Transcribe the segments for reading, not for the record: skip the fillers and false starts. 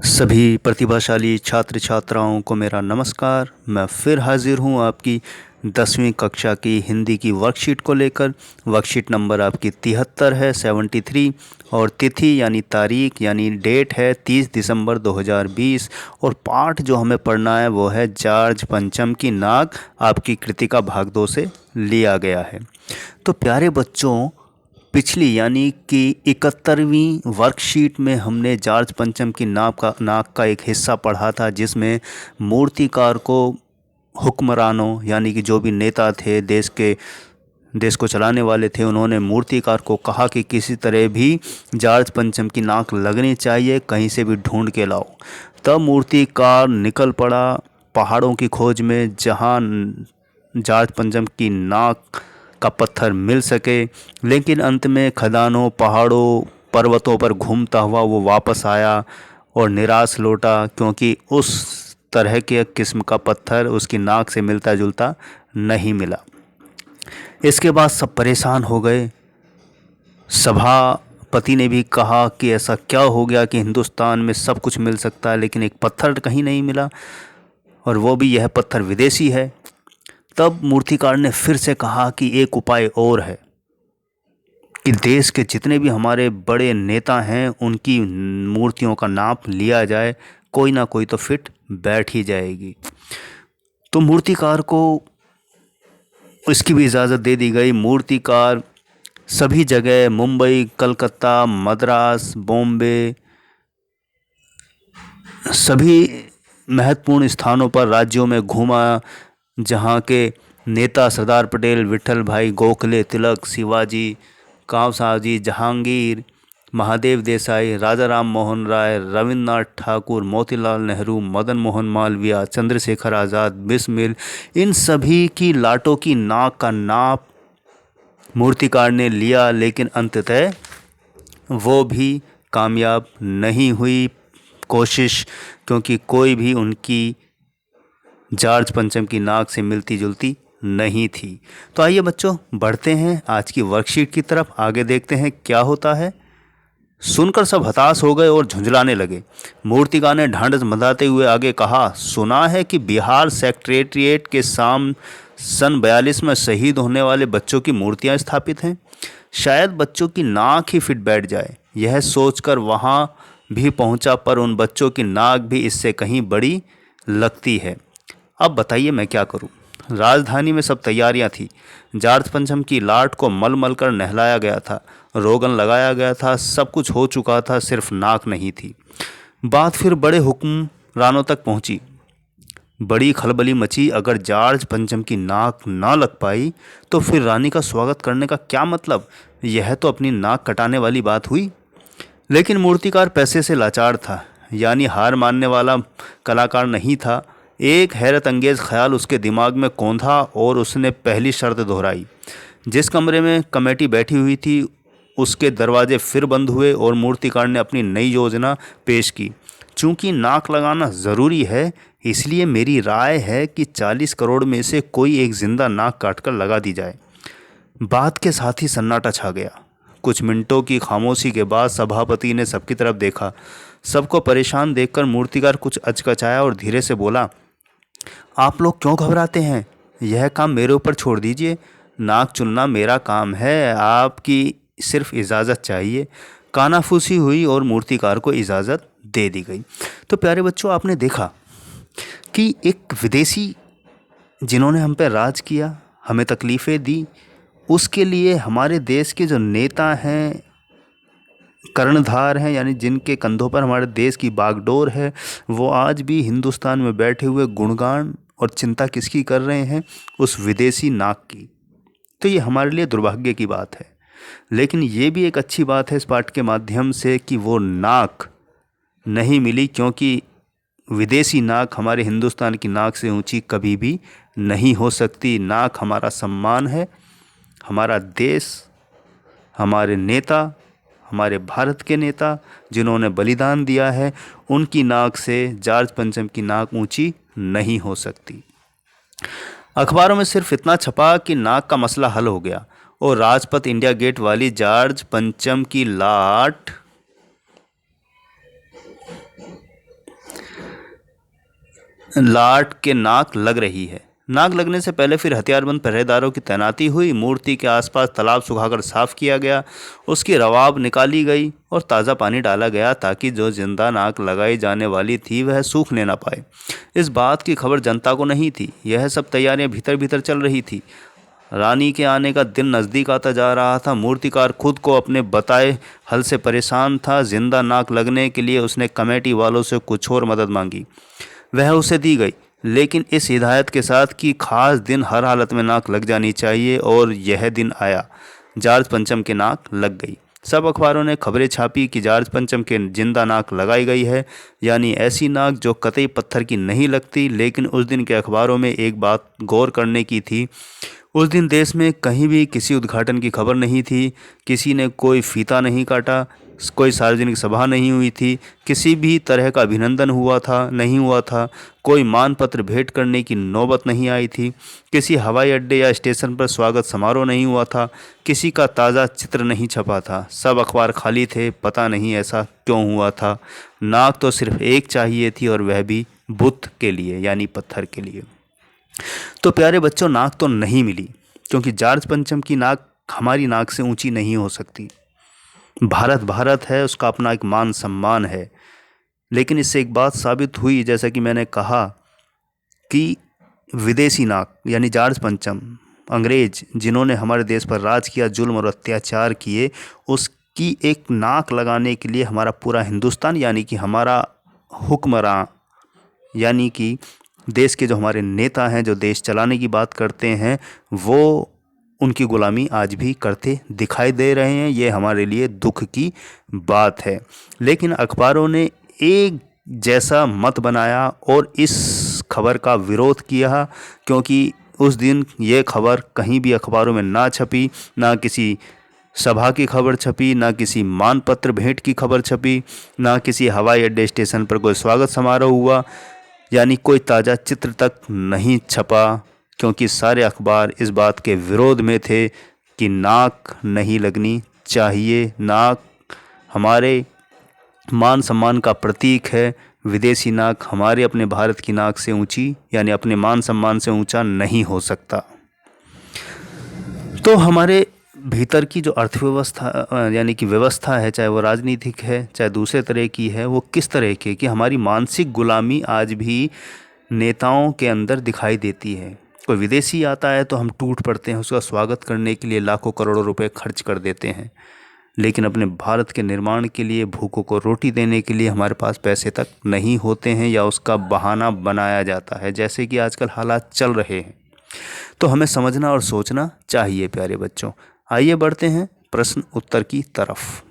सभी प्रतिभाशाली छात्र छात्राओं को मेरा नमस्कार। मैं फिर हाजिर हूँ आपकी 10वीं कक्षा की हिंदी की वर्कशीट को लेकर। वर्कशीट नंबर आपकी 73 है, 73। और तिथि यानी तारीख यानी डेट है 30 दिसंबर 2020। और पाठ जो हमें पढ़ना है वो है जार्ज पंचम की नाक। आपकी कृतिका भाग 2 से लिया गया है। तो प्यारे बच्चों, पिछली यानी कि 71वीं वर्कशीट में हमने जार्ज पंचम की नाक का एक हिस्सा पढ़ा था, जिसमें मूर्तिकार को हुक्मरानों यानी कि जो भी नेता थे, देश को चलाने वाले थे, उन्होंने मूर्तिकार को कहा कि किसी तरह भी जार्ज पंचम की नाक लगनी चाहिए, कहीं से भी ढूंढ के लाओ। तब मूर्तिकार निकल पड़ा पहाड़ों की खोज में, जहां जार्ज पंचम की नाक का पत्थर मिल सके। लेकिन अंत में खदानों, पहाड़ों, पर्वतों पर घूमता हुआ वो वापस आया और निराश लौटा, क्योंकि उस तरह के किस्म का पत्थर उसकी नाक से मिलता जुलता नहीं मिला। इसके बाद सब परेशान हो गए। सभापति ने भी कहा कि ऐसा क्या हो गया कि हिंदुस्तान में सब कुछ मिल सकता है लेकिन एक पत्थर कहीं नहीं मिला, और वो भी यह पत्थर विदेशी है। तब मूर्तिकार ने फिर से कहा कि एक उपाय और है कि देश के जितने भी हमारे बड़े नेता हैं उनकी मूर्तियों का नाप लिया जाए, कोई ना कोई तो फिट बैठ ही जाएगी। तो मूर्तिकार को इसकी भी इजाज़त दे दी गई। मूर्तिकार सभी जगह, मुंबई, कलकत्ता, मद्रास, बॉम्बे, सभी महत्वपूर्ण स्थानों पर राज्यों में घूमा, जहाँ के नेता सरदार पटेल, विट्ठल भाई गोखले, तिलक, शिवाजी, काव साहबजी, जहांगीर, महादेव देसाई, राजा राम मोहन राय, रविन्द्रनाथ ठाकुर, मोतीलाल नेहरू, मदन मोहन मालवीय, चंद्रशेखर आज़ाद, बिस्मिल, इन सभी की लाटों की नाक का नाप मूर्तिकार ने लिया। लेकिन अंततः वो भी कामयाब नहीं हुई कोशिश, क्योंकि कोई भी उनकी जार्ज पंचम की नाक से मिलती जुलती नहीं थी। तो आइए बच्चों, बढ़ते हैं आज की वर्कशीट की तरफ। आगे देखते हैं क्या होता है। सुनकर सब हताश हो गए और झुंझलाने लगे। मूर्तिकार ने ढांढस बंधाते हुए आगे कहा, सुना है कि बिहार सेक्रेटेरिएट के सन 42 में शहीद होने वाले बच्चों की मूर्तियां स्थापित हैं। शायद बच्चों की नाक ही फिट बैठ जाए। यह सोचकर वहां भी पहुंचा, पर उन बच्चों की नाक भी इससे कहीं बड़ी लगती है। अब बताइए मैं क्या करूं। राजधानी में सब तैयारियां थी। जार्ज पंचम की लाट को मल मल कर नहलाया गया था, रोगन लगाया गया था, सब कुछ हो चुका था, सिर्फ नाक नहीं थी। बात फिर बड़े हुक्मरानों तक पहुंची। बड़ी खलबली मची। अगर जार्ज पंचम की नाक ना लग पाई तो फिर रानी का स्वागत करने का क्या मतलब। यह तो अपनी नाक कटाने वाली बात हुई। लेकिन मूर्तिकार पैसे से लाचार था, यानी हार मानने वाला कलाकार नहीं था। एक हैरत अंगेज ख्याल उसके दिमाग में कौंधा और उसने पहली शर्त दोहराई। जिस कमरे में कमेटी बैठी हुई थी उसके दरवाजे फिर बंद हुए और मूर्तिकार ने अपनी नई योजना पेश की। चूंकि नाक लगाना ज़रूरी है, इसलिए मेरी राय है कि 40 करोड़ में से कोई एक जिंदा नाक काटकर लगा दी जाए। बात के साथ ही सन्नाटा छा गया। कुछ मिनटों की खामोशी के बाद सभापति ने सबकी तरफ देखा। सबको परेशान देखकर मूर्तिकार कुछ अचकचाया और धीरे से बोला, आप लोग क्यों घबराते हैं? यह काम मेरे ऊपर छोड़ दीजिए। नाक चुनना मेरा काम है, आपकी सिर्फ इजाज़त चाहिए। कानाफूसी हुई और मूर्तिकार को इजाज़त दे दी गई। तो प्यारे बच्चों, आपने देखा कि एक विदेशी जिन्होंने हम पे राज किया, हमें तकलीफ़ें दी, उसके लिए हमारे देश के जो नेता हैं, कर्णधार हैं, यानी जिनके कंधों पर हमारे देश की बागडोर है, वो आज भी हिंदुस्तान में बैठे हुए गुणगान और चिंता किसकी कर रहे हैं? उस विदेशी नाक की। तो ये हमारे लिए दुर्भाग्य की बात है। लेकिन ये भी एक अच्छी बात है इस पाठ के माध्यम से कि वो नाक नहीं मिली, क्योंकि विदेशी नाक हमारे हिंदुस्तान की नाक से ऊंची कभी भी नहीं हो सकती। नाक हमारा सम्मान है। हमारा देश, हमारे नेता, हमारे भारत के नेता जिन्होंने बलिदान दिया है, उनकी नाक से जार्ज पंचम की नाक ऊंची नहीं हो सकती। अखबारों में सिर्फ इतना छपा कि नाक का मसला हल हो गया और राजपथ इंडिया गेट वाली जार्ज पंचम की लाट लाट के नाक लग रही है। नाक लगने से पहले फिर हथियारबंद पहरेदारों की तैनाती हुई। मूर्ति के आसपास तालाब सुखाकर साफ किया गया, उसकी रवाब निकाली गई और ताज़ा पानी डाला गया ताकि जो जिंदा नाक लगाई जाने वाली थी वह सूखने ना पाए। इस बात की खबर जनता को नहीं थी। यह सब तैयारियां भीतर भीतर चल रही थी। रानी के आने का दिन नज़दीक आता जा रहा था। मूर्तिकार खुद को अपने बताए हल से परेशान था। जिंदा नाक लगने के लिए उसने कमेटी वालों से कुछ और मदद मांगी, वह उसे दी गई, लेकिन इस हिदायत के साथ कि खास दिन हर हालत में नाक लग जानी चाहिए। और यह दिन आया। जार्ज पंचम के नाक लग गई। सब अखबारों ने खबरें छापी कि जार्ज पंचम के जिंदा नाक लगाई गई है, यानी ऐसी नाक जो कतई पत्थर की नहीं लगती। लेकिन उस दिन के अखबारों में एक बात गौर करने की थी। उस दिन देश में कहीं भी किसी उद्घाटन की खबर नहीं थी। किसी ने कोई फीता नहीं काटा, कोई सार्वजनिक सभा नहीं हुई थी, किसी भी तरह का अभिनंदन नहीं हुआ था, कोई मानपत्र भेंट करने की नौबत नहीं आई थी, किसी हवाई अड्डे या स्टेशन पर स्वागत समारोह नहीं हुआ था, किसी का ताज़ा चित्र नहीं छपा था। सब अखबार खाली थे। पता नहीं ऐसा क्यों हुआ था। नाक तो सिर्फ एक चाहिए थी, और वह भी बुत के लिए, यानी पत्थर के लिए। तो प्यारे बच्चों, नाक तो नहीं मिली, क्योंकि जार्ज पंचम की नाक हमारी नाक से ऊंची नहीं हो सकती। भारत भारत है, उसका अपना एक मान सम्मान है। लेकिन इससे एक बात साबित हुई, जैसा कि मैंने कहा, कि विदेशी नाक यानी जार्ज पंचम, अंग्रेज जिन्होंने हमारे देश पर राज किया, जुल्म और अत्याचार किए, उसकी एक नाक लगाने के लिए हमारा पूरा हिंदुस्तान, यानी कि हमारा हुक्मरान, यानी कि देश के जो हमारे नेता हैं, जो देश चलाने की बात करते हैं, वो उनकी गुलामी आज भी करते दिखाई दे रहे हैं। ये हमारे लिए दुख की बात है। लेकिन अखबारों ने एक जैसा मत बनाया और इस खबर का विरोध किया, क्योंकि उस दिन ये खबर कहीं भी अखबारों में ना छपी, ना किसी सभा की खबर छपी, ना किसी मानपत्र भेंट की खबर छपी, ना किसी हवाई अड्डे स्टेशन पर कोई स्वागत समारोह हुआ, यानी कोई ताज़ा चित्र तक नहीं छपा, क्योंकि सारे अखबार इस बात के विरोध में थे कि नाक नहीं लगनी चाहिए। नाक हमारे मान सम्मान का प्रतीक है। विदेशी नाक हमारे अपने भारत की नाक से ऊंची, यानी अपने मान सम्मान से ऊंचा नहीं हो सकता। तो हमारे भीतर की जो अर्थव्यवस्था यानी कि व्यवस्था है, चाहे वो राजनीतिक है, चाहे दूसरे तरह की है, वो किस तरह की कि हमारी मानसिक गुलामी आज भी नेताओं के अंदर दिखाई देती है। कोई विदेशी आता है तो हम टूट पड़ते हैं, उसका स्वागत करने के लिए लाखों करोड़ों रुपए खर्च कर देते हैं। लेकिन अपने भारत के निर्माण के लिए, भूखों को रोटी देने के लिए हमारे पास पैसे तक नहीं होते हैं, या उसका बहाना बनाया जाता है, जैसे कि आजकल हालात चल रहे हैं। तो हमें समझना और सोचना चाहिए प्यारे बच्चों। आइए बढ़ते हैं प्रश्न उत्तर की तरफ।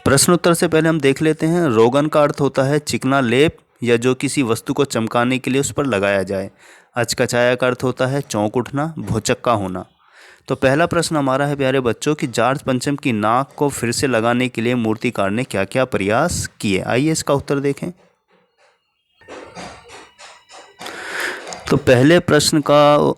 प्रश्न उत्तर से पहले हम देख लेते हैं। रोगन का अर्थ होता है चिकना लेप, या जो किसी वस्तु को चमकाने के लिए उस पर लगाया जाए। अचकचाया का अर्थ होता है चौंक उठना, भौचक्का होना। तो पहला प्रश्न हमारा है प्यारे बच्चों कि जार्ज पंचम की नाक को फिर से लगाने के लिए मूर्तिकार ने क्या क्या प्रयास किए। आइए इसका उत्तर देखें। तो पहले प्रश्न का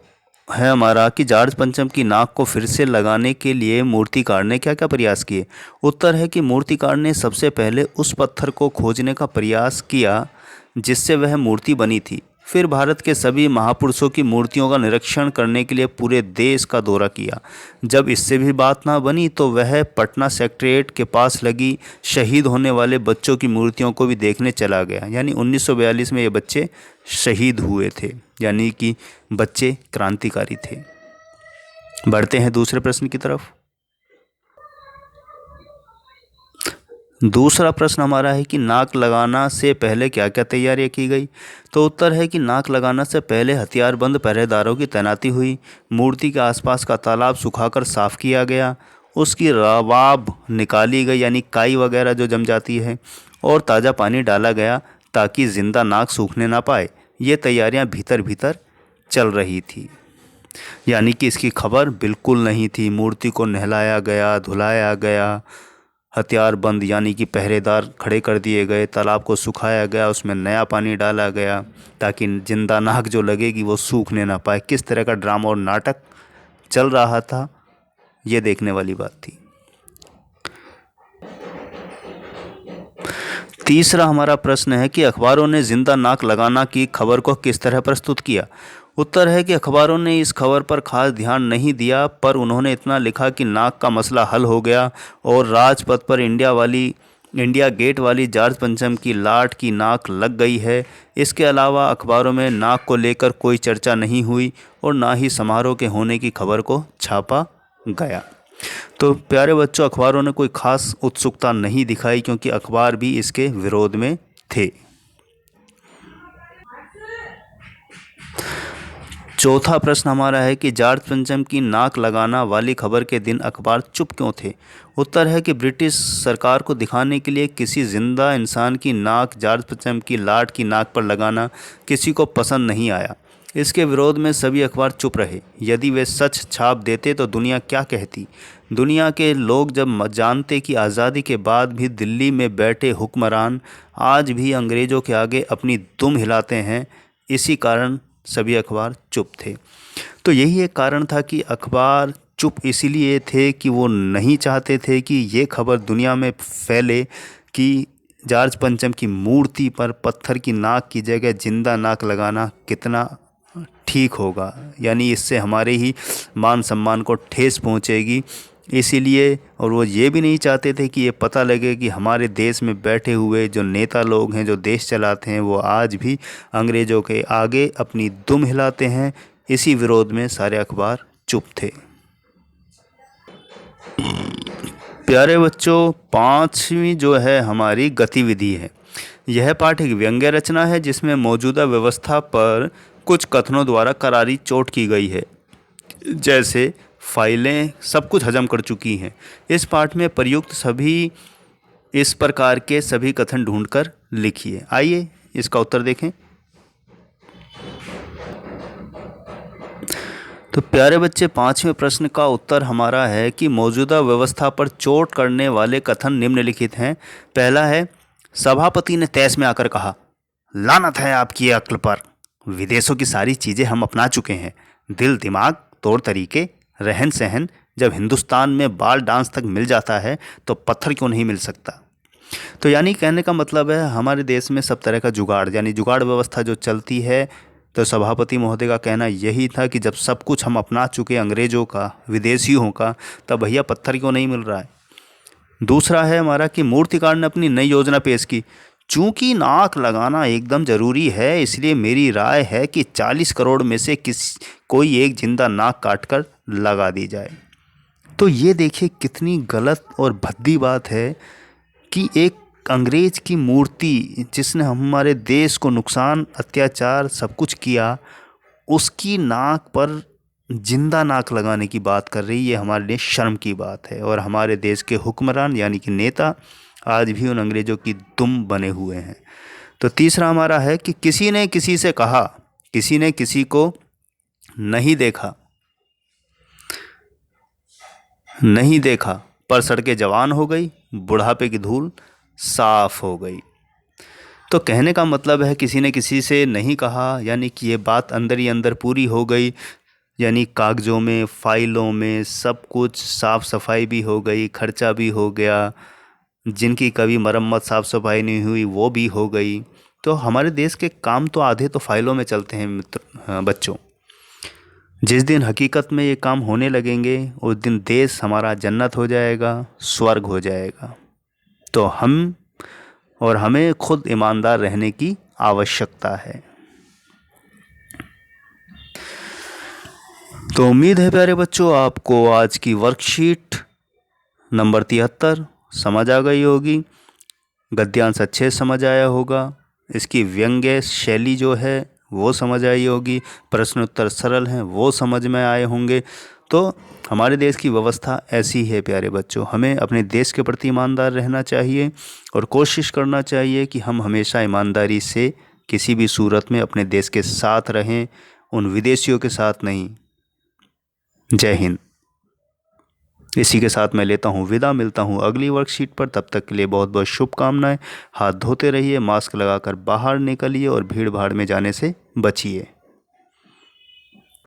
है हमारा कि जार्ज पंचम की नाक को फिर से लगाने के लिए मूर्तिकार ने क्या क्या प्रयास किए। उत्तर है कि मूर्तिकार ने सबसे पहले उस पत्थर को खोजने का प्रयास किया जिससे वह मूर्ति बनी थी। फिर भारत के सभी महापुरुषों की मूर्तियों का निरीक्षण करने के लिए पूरे देश का दौरा किया। जब इससे भी बात ना बनी तो वह पटना सेक्रेटेरिएट के पास लगी शहीद होने वाले बच्चों की मूर्तियों को भी देखने चला गया। यानी 1942 में ये बच्चे शहीद हुए थे, यानी कि बच्चे क्रांतिकारी थे। बढ़ते हैं दूसरे प्रश्न की तरफ। दूसरा प्रश्न हमारा है कि नाक लगाना से पहले क्या क्या तैयारियां की गई। तो उत्तर है कि नाक लगाना से पहले हथियारबंद पहरेदारों की तैनाती हुई, मूर्ति के आसपास का तालाब सुखाकर साफ किया गया, उसकी रवाब निकाली गई यानी काई वगैरह जो जम जाती है, और ताज़ा पानी डाला गया ताकि जिंदा नाक सूखने ना पाए। ये तैयारियां भीतर भीतर चल रही थी, यानी कि इसकी खबर बिल्कुल नहीं थी। मूर्ति को नहलाया गया, धुलाया गया, हथियार बंद यानी कि पहरेदार खड़े कर दिए गए, तालाब को सुखाया गया, उसमें नया पानी डाला गया ताकि जिंदा नाक जो लगेगी वो सूखने ना पाए। किस तरह का ड्रामा और नाटक चल रहा था, ये देखने वाली बात थी। तीसरा हमारा प्रश्न है कि अखबारों ने जिंदा नाक लगाना की खबर को किस तरह प्रस्तुत किया। उत्तर है कि अखबारों ने इस खबर पर खास ध्यान नहीं दिया, पर उन्होंने इतना लिखा कि नाक का मसला हल हो गया और राजपथ पर इंडिया गेट वाली जॉर्ज पंचम की लाट की नाक लग गई है। इसके अलावा अखबारों में नाक को लेकर कोई चर्चा नहीं हुई और ना ही समारोह के होने की खबर को छापा गया। तो प्यारे बच्चों, अखबारों ने कोई खास उत्सुकता नहीं दिखाई क्योंकि अखबार भी इसके विरोध में थे। चौथा प्रश्न हमारा है कि जॉर्ज पंचम की नाक लगाना वाली खबर के दिन अखबार चुप क्यों थे। उत्तर है कि ब्रिटिश सरकार को दिखाने के लिए किसी जिंदा इंसान की नाक जॉर्ज पंचम की लाट की नाक पर लगाना किसी को पसंद नहीं आया। इसके विरोध में सभी अखबार चुप रहे। यदि वे सच छाप देते तो दुनिया क्या कहती। दुनिया के लोग जब जानते कि आज़ादी के बाद भी दिल्ली में बैठे हुक्मरान आज भी अंग्रेज़ों के आगे अपनी दुम हिलाते हैं, इसी कारण सभी अखबार चुप थे। तो यही एक कारण था कि अखबार चुप इसीलिए थे कि वो नहीं चाहते थे कि ये खबर दुनिया में फैले कि जॉर्ज पंचम की मूर्ति पर पत्थर की नाक की जगह जिंदा नाक लगाना कितना ठीक होगा, यानी इससे हमारे ही मान सम्मान को ठेस पहुंचेगी। इसीलिए और वो ये भी नहीं चाहते थे कि ये पता लगे कि हमारे देश में बैठे हुए जो नेता लोग हैं, जो देश चलाते हैं, वो आज भी अंग्रेज़ों के आगे अपनी दुम हिलाते हैं। इसी विरोध में सारे अखबार चुप थे। प्यारे बच्चों, पांचवी जो है हमारी गतिविधि है। यह पाठ एक व्यंग्य रचना है जिसमें मौजूदा व्यवस्था पर कुछ कथनों द्वारा करारी चोट की गई है। जैसे फाइलें सब कुछ हजम कर चुकी हैं। इस पाठ में प्रयुक्त सभी इस प्रकार के सभी कथन ढूंढकर लिखिए। आइए इसका उत्तर देखें। तो प्यारे बच्चे, पांचवें प्रश्न का उत्तर हमारा है कि मौजूदा व्यवस्था पर चोट करने वाले कथन निम्नलिखित हैं। पहला है, सभापति ने तैस में आकर कहा, लानत है आपकी अक्ल पर। विदेशों की सारी चीज़ें हम अपना चुके हैं। दिल, दिमाग, तौर तरीके, रहन सहन, जब हिंदुस्तान में बाल डांस तक मिल जाता है तो पत्थर क्यों नहीं मिल सकता। तो यानी कहने का मतलब है हमारे देश में सब तरह का जुगाड़, यानी जुगाड़ व्यवस्था जो चलती है। तो सभापति महोदय का कहना यही था कि जब सब कुछ हम अपना चुके अंग्रेज़ों का, विदेशियों का, तब भैया पत्थर क्यों नहीं मिल रहा है। दूसरा है हमारा कि मूर्तिकार ने अपनी नई योजना पेश की। चूँकि नाक लगाना एकदम ज़रूरी है, इसलिए मेरी राय है कि 40 करोड़ में से कोई एक जिंदा नाक काटकर लगा दी जाए। तो ये देखिए कितनी गलत और भद्दी बात है कि एक अंग्रेज़ की मूर्ति जिसने हमारे देश को नुकसान, अत्याचार सब कुछ किया, उसकी नाक पर जिंदा नाक लगाने की बात कर रही है। हमारे लिए शर्म की बात है। और हमारे देश के हुक्मरान यानी कि नेता आज भी उन अंग्रेज़ों की दुम बने हुए हैं। तो तीसरा हमारा है कि किसी ने किसी से कहा, किसी ने किसी को नहीं देखा पर सड़कें जवान हो गई, बुढ़ापे की धूल साफ हो गई। तो कहने का मतलब है किसी ने किसी से नहीं कहा, यानी कि ये बात अंदर ही अंदर पूरी हो गई, यानी कागज़ों में, फाइलों में सब कुछ साफ़ सफाई भी हो गई, खर्चा भी हो गया, जिनकी कभी मरम्मत साफ़ सफाई नहीं हुई वो भी हो गई। तो हमारे देश के काम तो आधे तो फाइलों में चलते हैं बच्चों। जिस दिन हकीकत में ये काम होने लगेंगे उस दिन देश हमारा जन्नत हो जाएगा, स्वर्ग हो जाएगा। तो हमें खुद ईमानदार रहने की आवश्यकता है। तो उम्मीद है प्यारे बच्चों आपको आज की वर्कशीट नंबर 73 समझ आ गई होगी, गद्यांश अच्छे समझ आया होगा, इसकी व्यंग्य शैली जो है वो समझ आई होगी, प्रश्न उत्तर सरल हैं वो समझ में आए होंगे। तो हमारे देश की व्यवस्था ऐसी है प्यारे बच्चों, हमें अपने देश के प्रति ईमानदार रहना चाहिए और कोशिश करना चाहिए कि हम हमेशा ईमानदारी से किसी भी सूरत में अपने देश के साथ रहें, उन विदेशियों के साथ नहीं। जय हिंद। इसी के साथ मैं लेता हूँ विदा, मिलता हूँ अगली वर्कशीट पर। तब तक के लिए बहुत बहुत शुभकामनाएं। हाथ धोते रहिए, मास्क लगाकर बाहर निकलिए और भीड़ भाड़ में जाने से बचिए।